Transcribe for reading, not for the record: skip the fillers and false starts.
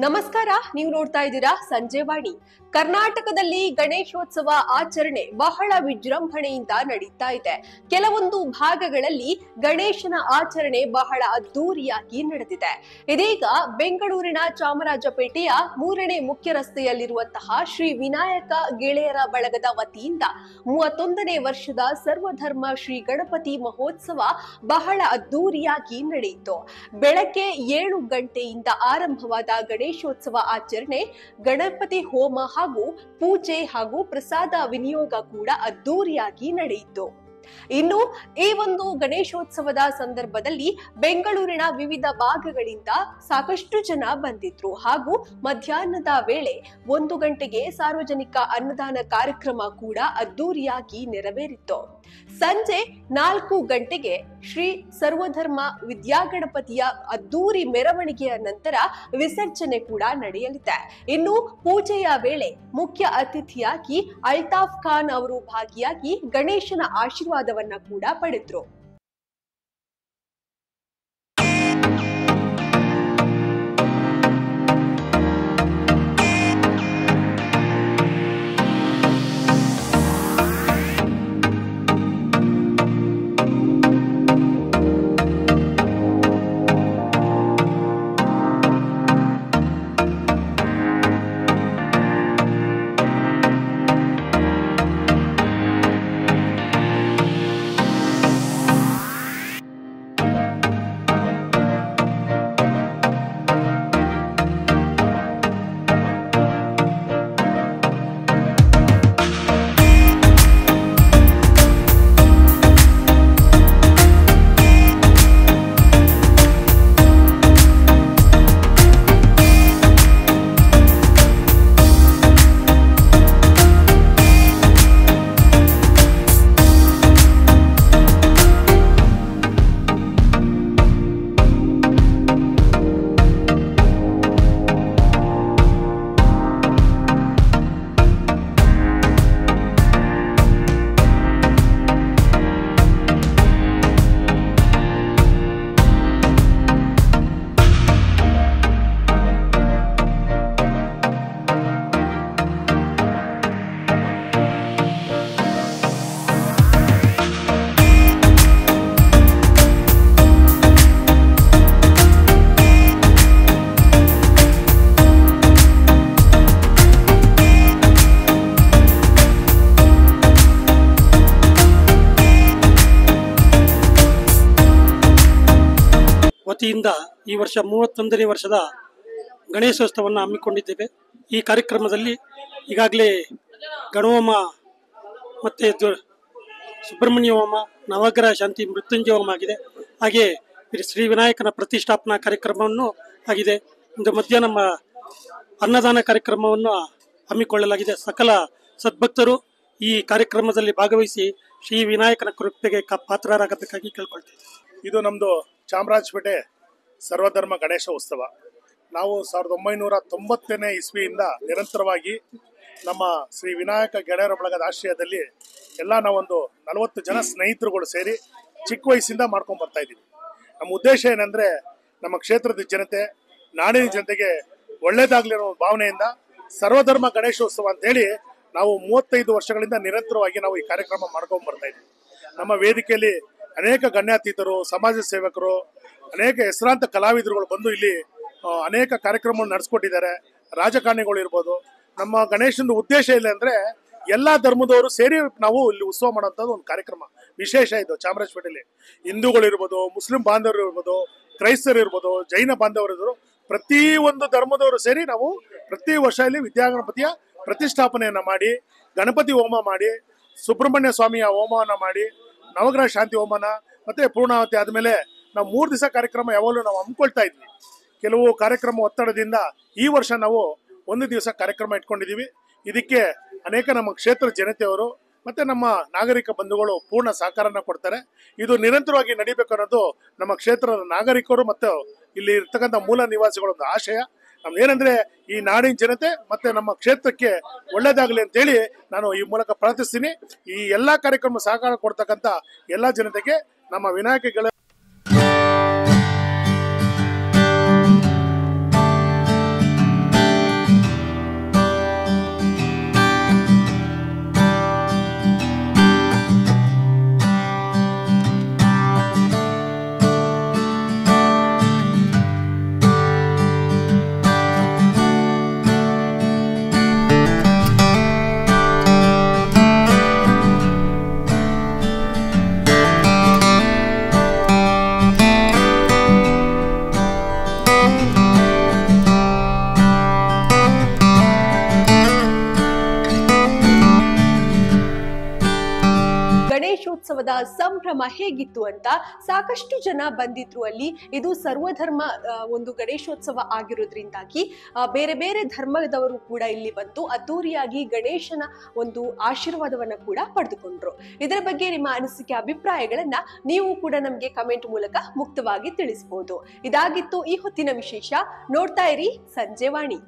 ನಮಸ್ಕಾರ, ನೀವು ನೋಡ್ತಾ ಇದ್ದೀರಾ ಸಂಜೆವಾಣಿ. ಕರ್ನಾಟಕದಲ್ಲಿ ಗಣೇಶೋತ್ಸವ ಆಚರಣೆ ಬಹಳ ವಿಜೃಂಭಣೆಯಿಂದ ನಡೀತಾ ಇದೆ. ಕೆಲವೊಂದು ಭಾಗಗಳಲ್ಲಿ ಗಣೇಶನ ಆಚರಣೆ ಬಹಳ ಅದ್ದೂರಿಯಾಗಿ ನಡೆದಿದೆ. ಇದೀಗ ಬೆಂಗಳೂರಿನ ಚಾಮರಾಜಪೇಟೆಯ 3ನೇ ಮುಖ್ಯ ರಸ್ತೆಯಲ್ಲಿರುವಂತಹ ಶ್ರೀ ವಿನಾಯಕ ಗೆಳೆಯರ ಬಳಗದ ವತಿಯಿಂದ 31ನೇ ವರ್ಷದ ಸರ್ವಧರ್ಮ ಶ್ರೀ ಗಣಪತಿ ಮಹೋತ್ಸವ ಬಹಳ ಅದ್ದೂರಿಯಾಗಿ ನಡೆಯಿತು. ಬೆಳಗ್ಗೆ 7 ಗಂಟೆಯಿಂದ ಆರಂಭವಾದ ಗಣೇಶೋತ್ಸವ ಆಚರಣೆ, ಗಣಪತಿ ಹೋಮ ಹಾಗೂ ಪೂಜೆ ಹಾಗೂ ಪ್ರಸಾದ ವಿನಿಯೋಗ ಕೂಡ ಅದ್ದೂರಿಯಾಗಿ ನಡೆಯಿತು. ಇನ್ನು ಈ ಒಂದು ಗಣೇಶೋತ್ಸವದ ಸಂದರ್ಭದಲ್ಲಿ ಬೆಂಗಳೂರಿನ ವಿವಿಧ ಭಾಗಗಳಿಂದ ಸಾಕಷ್ಟು ಜನ ಬಂದಿದ್ರು ಹಾಗೂ ಮಧ್ಯಾಹ್ನದ ವೇಳೆ 1 ಗಂಟೆಗೆ ಸಾರ್ವಜನಿಕ ಅನ್ನದಾನ ಕಾರ್ಯಕ್ರಮ ಕೂಡ ಅದ್ದೂರಿಯಾಗಿ ನೆರವೇರಿತು. ಸಂಜೆ 4 ಗಂಟೆಗೆ ಶ್ರೀ ಸರ್ವಧರ್ಮ ವಿದ್ಯಾಗಣಪತಿಯ ಅದ್ದೂರಿ ಮೆರವಣಿಗೆಯ ನಂತರ ವಿಸರ್ಜನೆ ಕೂಡ ನಡೆಯಲಿದೆ. ಇನ್ನು ಪೂಜೆಯ ವೇಳೆ ಮುಖ್ಯ ಅತಿಥಿಯಾಗಿ ಅಲ್ತಾಫ್ ಖಾನ್ ಅವರು ಭಾಗಿಯಾಗಿ ಗಣೇಶನ ಆಶೀರ್ವಾದವನ್ನ ಕೂಡ ಪಡೆದ್ರು. ವತಿಯಿಂದ ಈ ವರ್ಷ 31ನೇ ವರ್ಷದ ಗಣೇಶೋತ್ಸವವನ್ನು ಹಮ್ಮಿಕೊಂಡಿದ್ದೇವೆ. ಈ ಕಾರ್ಯಕ್ರಮದಲ್ಲಿ ಈಗಾಗಲೇ ಗಣಹೋಮ ಮತ್ತು ಸುಬ್ರಹ್ಮಣ್ಯ ಹೋಮ, ನವಗ್ರಹ ಶಾಂತಿ, ಮೃತ್ಯುಂಜಯ ಹೋಮ ಆಗಿದೆ. ಹಾಗೆ ಶ್ರೀ ವಿನಾಯಕನ ಪ್ರತಿಷ್ಠಾಪನಾ ಕಾರ್ಯಕ್ರಮವನ್ನು ಆಗಿದೆ. ಇಂದು ಮಧ್ಯಾಹ್ನ ಅನ್ನದಾನ ಕಾರ್ಯಕ್ರಮವನ್ನು ಹಮ್ಮಿಕೊಳ್ಳಲಾಗಿದೆ. ಸಕಲ ಸದ್ಭಕ್ತರು ಈ ಕಾರ್ಯಕ್ರಮದಲ್ಲಿ ಭಾಗವಹಿಸಿ ಶ್ರೀ ವಿನಾಯಕನ ಕೃಪೆಗೆ ಪಾತ್ರರಾಗಬೇಕಾಗಿ ಕೇಳ್ಕೊಳ್ತೇವೆ. ಇದು ನಮ್ಮದು ಚಾಮರಾಜಪೇಟೆ ಸರ್ವಧರ್ಮ ಗಣೇಶ ಉತ್ಸವ. ನಾವು 1990ನೇ ಇಸ್ವಿಯಿಂದ ನಿರಂತರವಾಗಿ ನಮ್ಮ ಶ್ರೀ ವಿನಾಯಕ ಗೆಳೆಯರ ಬಳಗದ ಆಶ್ರಯದಲ್ಲಿ ಎಲ್ಲ ನಾವೊಂದು 40 ಜನ ಸ್ನೇಹಿತರುಗಳು ಸೇರಿ ಚಿಕ್ಕ ವಯಸ್ಸಿಂದ ಮಾಡ್ಕೊಂಡು ಬರ್ತಾ ಇದ್ದೀವಿ. ನಮ್ಮ ಉದ್ದೇಶ ಏನಂದರೆ, ನಮ್ಮ ಕ್ಷೇತ್ರದ ಜನತೆ, ನಾಡಿನ ಜನತೆಗೆ ಒಳ್ಳೇದಾಗಲಿರೋ ಭಾವನೆಯಿಂದ ಸರ್ವಧರ್ಮ ಗಣೇಶೋತ್ಸವ ಅಂತೇಳಿ ನಾವು 35 ವರ್ಷಗಳಿಂದ ನಿರಂತರವಾಗಿ ನಾವು ಈ ಕಾರ್ಯಕ್ರಮ ಮಾಡ್ಕೊಂಡು ಬರ್ತಾ ಇದ್ದೀವಿ. ನಮ್ಮ ವೇದಿಕೆಯಲ್ಲಿ ಅನೇಕ ಗಣ್ಯಾತೀತರು, ಸಮಾಜ ಸೇವಕರು, ಅನೇಕ ಹೆಸರಾಂತ ಕಲಾವಿದರುಗಳು ಬಂದು ಇಲ್ಲಿ ಅನೇಕ ಕಾರ್ಯಕ್ರಮವನ್ನು ನಡೆಸ್ಕೊಟ್ಟಿದ್ದಾರೆ. ರಾಜಕಾರಣಿಗಳು ಇರ್ಬೋದು. ನಮ್ಮ ಗಣೇಶನ ಉದ್ದೇಶ ಇಲ್ಲ ಅಂದರೆ ಎಲ್ಲ ಧರ್ಮದವರು ಸೇರಿ ನಾವು ಇಲ್ಲಿ ಉತ್ಸವ ಮಾಡೋಂಥದ್ದು ಒಂದು ಕಾರ್ಯಕ್ರಮ ವಿಶೇಷ. ಇದು ಚಾಮರಾಜಪೇಟೆಯಲ್ಲಿ ಹಿಂದೂಗಳಿರ್ಬೋದು, ಮುಸ್ಲಿಂ ಬಾಂಧವರು ಇರ್ಬೋದು, ಕ್ರೈಸ್ತರು ಇರ್ಬೋದು, ಜೈನ ಬಾಂಧವರು ಇರ್ಬೋದು, ಪ್ರತಿಯೊಂದು ಧರ್ಮದವರು ಸೇರಿ ನಾವು ಪ್ರತಿ ವರ್ಷ ಇಲ್ಲಿ ವಿದ್ಯಾಗಣಪತಿಯ ಪ್ರತಿಷ್ಠಾಪನೆಯನ್ನು ಮಾಡಿ, ಗಣಪತಿ ಹೋಮ ಮಾಡಿ, ಸುಬ್ರಹ್ಮಣ್ಯ ಸ್ವಾಮಿಯ ಹೋಮವನ್ನು ಮಾಡಿ, ನವಗ್ರಹ ಶಾಂತಿ ಹೋಮನ ಮತ್ತು ಪೂರ್ಣಾವತಿ ಆದಮೇಲೆ ನಾವು 3 ದಿವಸ ಕಾರ್ಯಕ್ರಮ ಯಾವಾಗಲೂ ನಾವು ಹಮ್ಮಿಕೊಳ್ತಾ ಇದ್ವಿ. ಕೆಲವು ಕಾರ್ಯಕ್ರಮ ಒತ್ತಡದಿಂದ ಈ ವರ್ಷ ನಾವು 1 ದಿವಸ ಕಾರ್ಯಕ್ರಮ ಇಟ್ಕೊಂಡಿದ್ದೀವಿ. ಇದಕ್ಕೆ ಅನೇಕ ನಮ್ಮ ಕ್ಷೇತ್ರ ಜನತೆಯವರು ಮತ್ತು ನಮ್ಮ ನಾಗರಿಕ ಬಂಧುಗಳು ಪೂರ್ಣ ಸಹಕಾರನ ಕೊಡ್ತಾರೆ. ಇದು ನಿರಂತರವಾಗಿ ನಡೀಬೇಕು ಅನ್ನೋದು ನಮ್ಮ ಕ್ಷೇತ್ರದ ನಾಗರಿಕರು ಮತ್ತು ಇಲ್ಲಿ ಇರ್ತಕ್ಕಂಥ ಮೂಲ ನಿವಾಸಿಗಳ ಒಂದು ಆಶಯ. ನಮ್ದೇನೆಂದರೆ, ಈ ನಾಡಿನ ಜನತೆ ಮತ್ತು ನಮ್ಮ ಕ್ಷೇತ್ರಕ್ಕೆ ಒಳ್ಳೇದಾಗಲಿ ಅಂತೇಳಿ ನಾನು ಈ ಮೂಲಕ ಪ್ರಾರ್ಥಿಸ್ತೀನಿ. ಈ ಎಲ್ಲ ಕಾರ್ಯಕ್ರಮ ಸಹಕಾರ ಕೊಡ್ತಕ್ಕಂಥ ಎಲ್ಲ ಜನತೆಗೆ ನಮ್ಮ ವಿನಾಯಕ ಸಂಭ್ರಮ ಹೇಗಿತ್ತು ಅಂತ ಸಾಕಷ್ಟು ಜನ ಬಂದಿದ್ರು ಅಲ್ಲಿ. ಇದು ಸರ್ವಧರ್ಮ ಒಂದು ಗಣೇಶೋತ್ಸವ ಆಗಿರೋದ್ರಿಂದಾಗಿ ಬೇರೆ ಬೇರೆ ಧರ್ಮದವರು ಕೂಡ ಇಲ್ಲಿ ಬಂದು ಅದ್ದೂರಿಯಾಗಿ ಗಣೇಶನ ಒಂದು ಆಶೀರ್ವಾದವನ್ನ ಕೂಡ ಪಡೆದುಕೊಂಡ್ರು. ಇದರ ಬಗ್ಗೆ ನಿಮ್ಮ ಅನಿಸಿಕೆ ಅಭಿಪ್ರಾಯಗಳನ್ನ ನೀವು ಕೂಡ ನಮ್ಗೆ ಕಮೆಂಟ್ ಮೂಲಕ ಮುಕ್ತವಾಗಿ ತಿಳಿಸಬಹುದು. ಇದಾಗಿತ್ತು ಈ ಹೊತ್ತಿನ ವಿಶೇಷ. ನೋಡ್ತಾ ಇರಿ ಸಂಜೆ ವಾಣಿ.